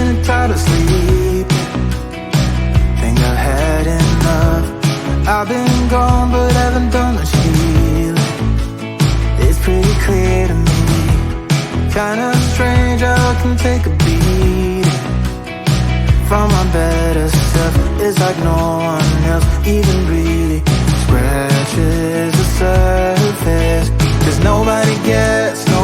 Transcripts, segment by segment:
getting tired of sleeping. Think I've had enough. I've been gone but haven't done much healing. It's pretty clear to me, kinda strange how I can take a beating from my better self. It's like no one else even really scratches the surface. Cause nobody gets me.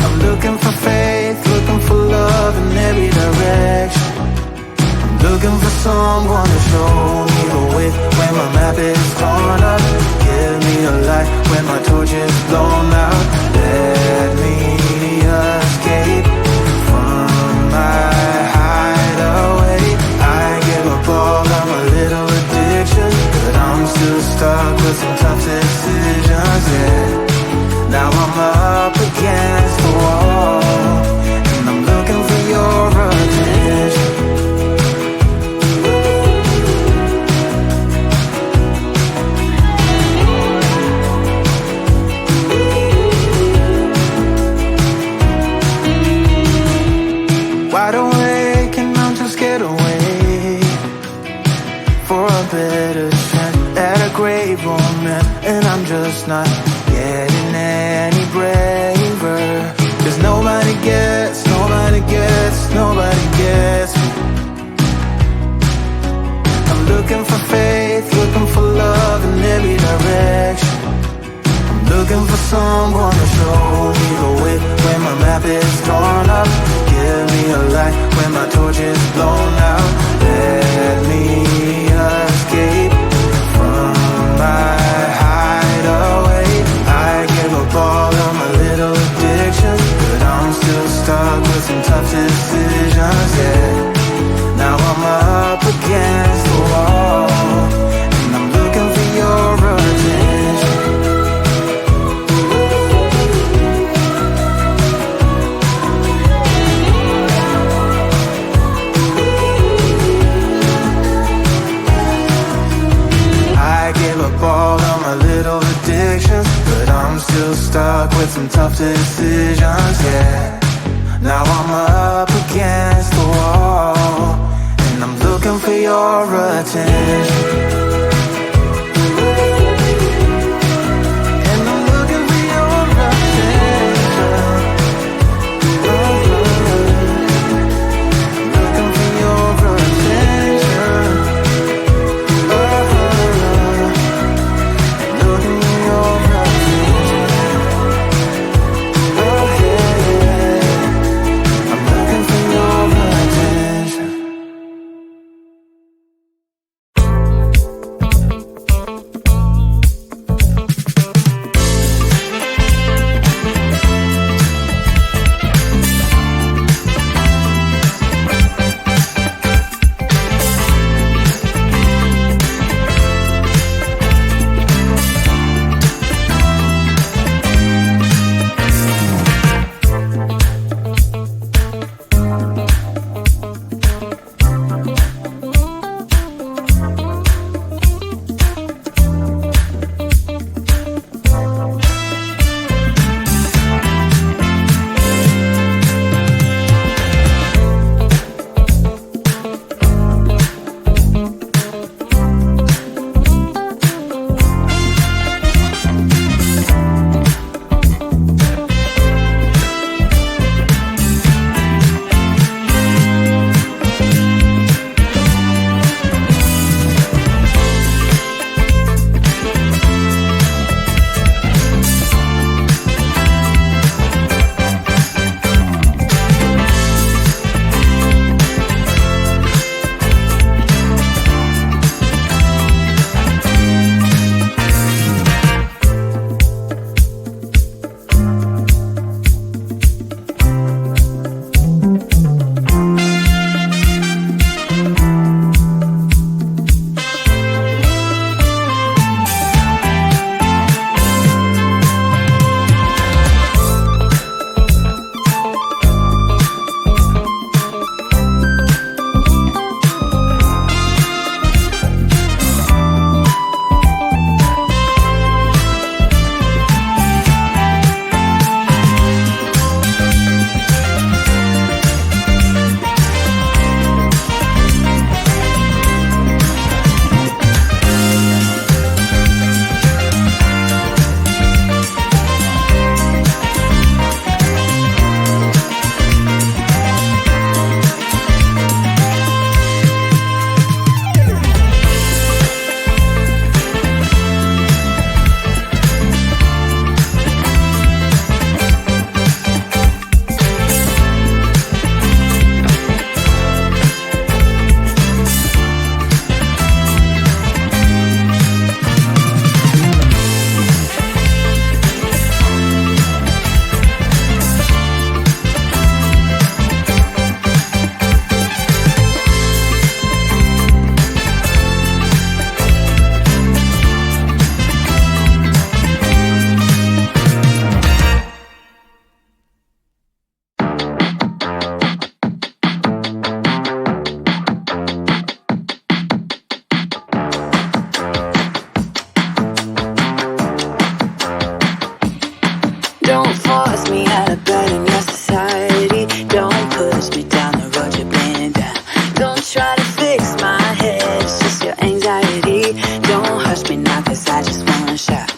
I'm looking for faith, looking for love in every direction. I'm looking for someone to show me the way when my map is torn up. Give me a light when my torch is blown out. Let me escape from my hideaway. I give up all of my little addictions, but I'm still stuck with some tough decisions, yeah. Now I'm up against the wall, and I'm looking for your attention. Wide awake and I'm too scared away for a better chance at a great romance, and I'm just not getting any braver. Cause nobody gets me. I'm looking for faith, looking for love in every direction. I'm looking for someone to show me the way when my map is torn up. Give me a light when my torch is blown out. Let me escape from my hideaway. I give up all of my little addictions, but I'm still stuck with some tough decisions, yeah. Now I'm up against the wall, and I'm looking for your attention. I give up all of my little addictions, but I'm still stuck with some tough decisions, yeah. Now I'm up against the wall, and I'm looking for your attention. Don't force me out of bed in your society. Don't push me down the road you're planning down. Don't try to fix my head, it's just your anxiety. Don't hush me now, cause I just wanna shout.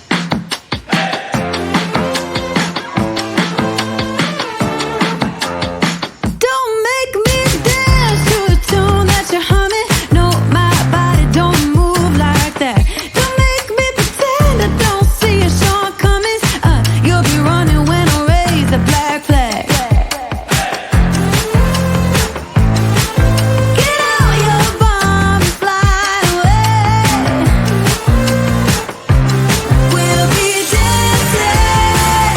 Don't make me dance to a tune that you're humming. No, my body don't move like that. Don't make me pretend I don't see your shortcomings. You'll be running when I raise the black flag. Get out your bomb and fly away. We'll be dancing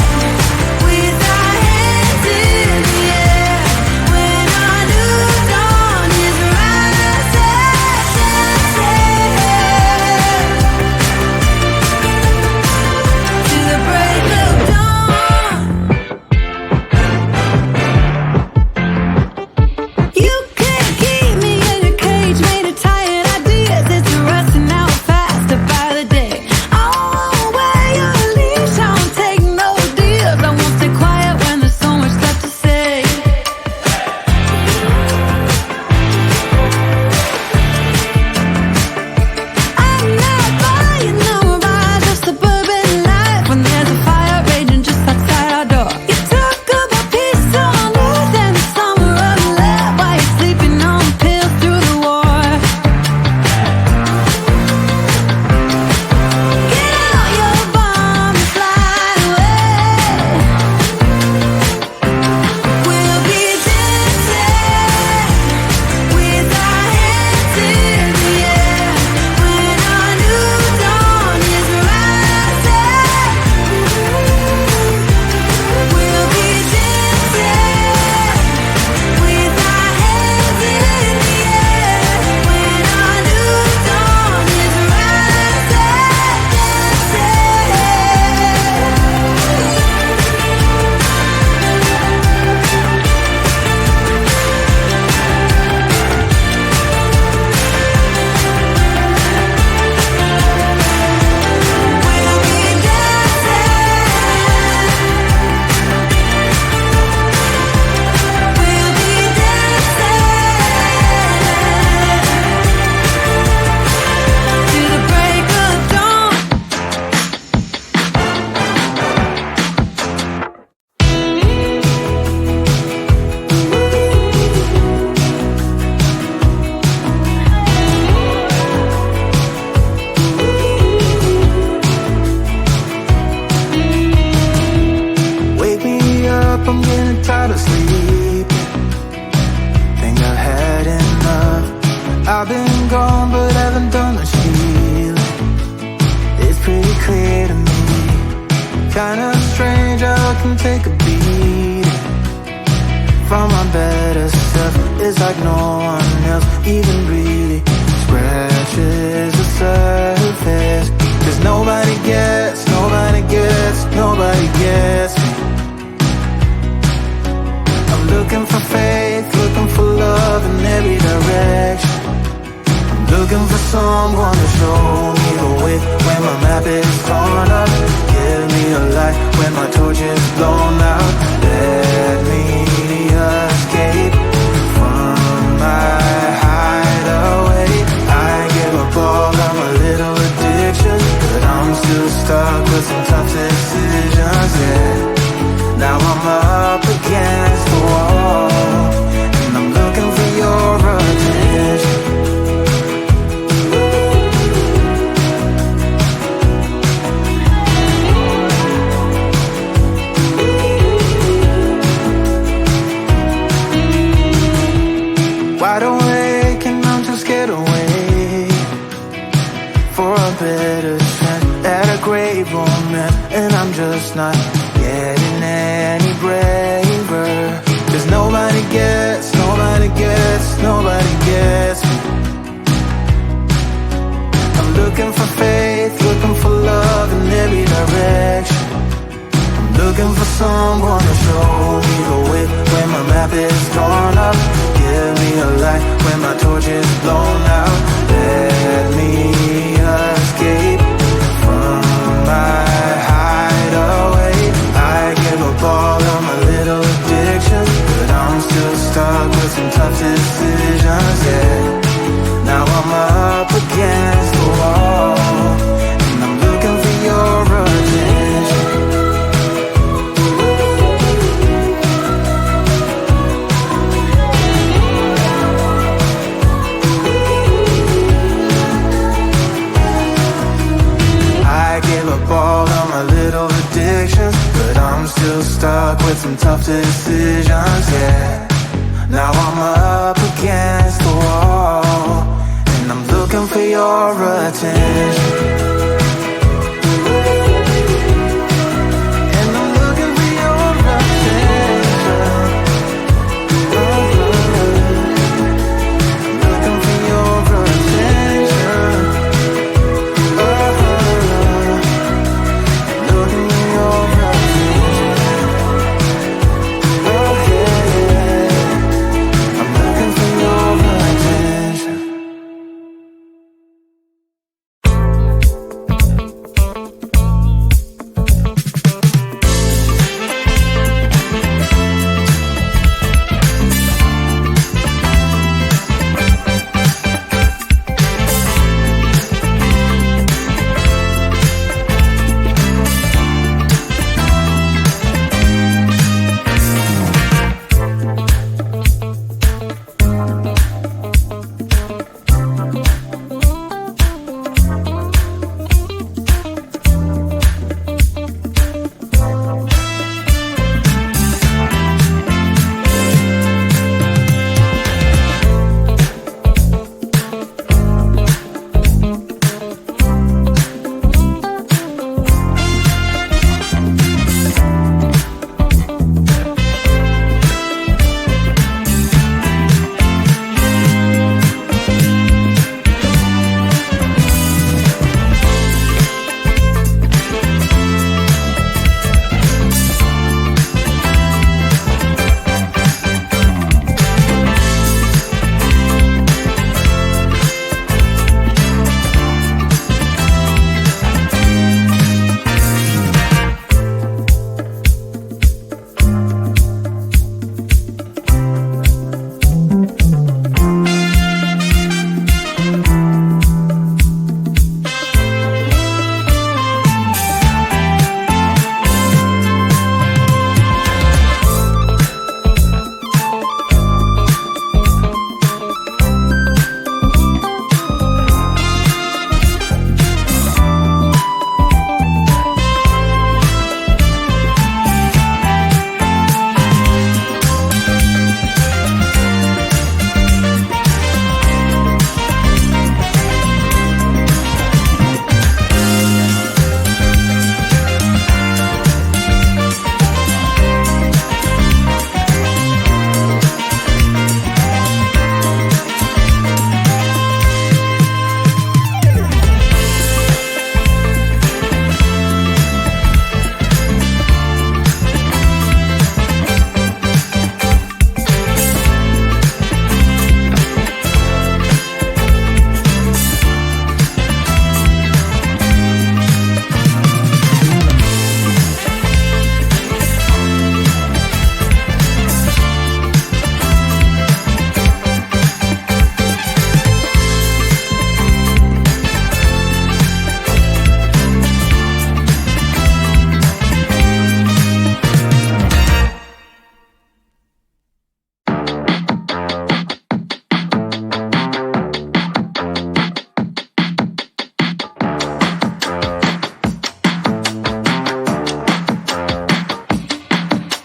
with our hands in the air when our new dawn is rising. To the break of dawn. You can't keep me in a cage made of tired ideas. It's rusting out faster by the day. I won't wear your leash, I won't take no deals. I won't stay quiet when there's so much left to say. I'm not buying no rise of suburban life when there's a fire raging just outside our door. You talk about peace on earth and the summer of love while you're sleeping on pills through the war. Get out your bomb and fly away. We'll be dancing with our hands in the air when our new dawn is rising. We'll be dancing with our hands in the air when our new dawn is to the break of dawn. Wake me up, I'm getting tired of sleeping. Think I've had enough. I've been gone, but haven't done much healing. It's pretty clear to me. Kinda strange how I can take a beating from my better self. It's like no one else even really scratches the surface. 'Cause nobody gets me. I'm looking for faith, looking for love in every direction. I'm looking for someone to show me the way when my map is torn up. Give me a light when my torch is blown out. Let me escape from my hideaway. I give up all of my little addictions, but I'm still stuck with some tough decisions, yeah. Now I'm up against the wall, and I'm looking for your attention. Wide awake and I'm too scared away for a better chance at a great romance, and I'm just not getting any braver. 'Cause nobody gets me. I'm looking for faith, looking for love in every direction. I'm looking for someone to show me the way when my map is torn up. Give me a light when my torch is blown out. Let me escape from my hideaway. I give still stuck with some tough decisions, yeah. Now I'm up against the wall, and I'm looking for your attention.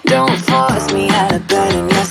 Don't force me out of bed in your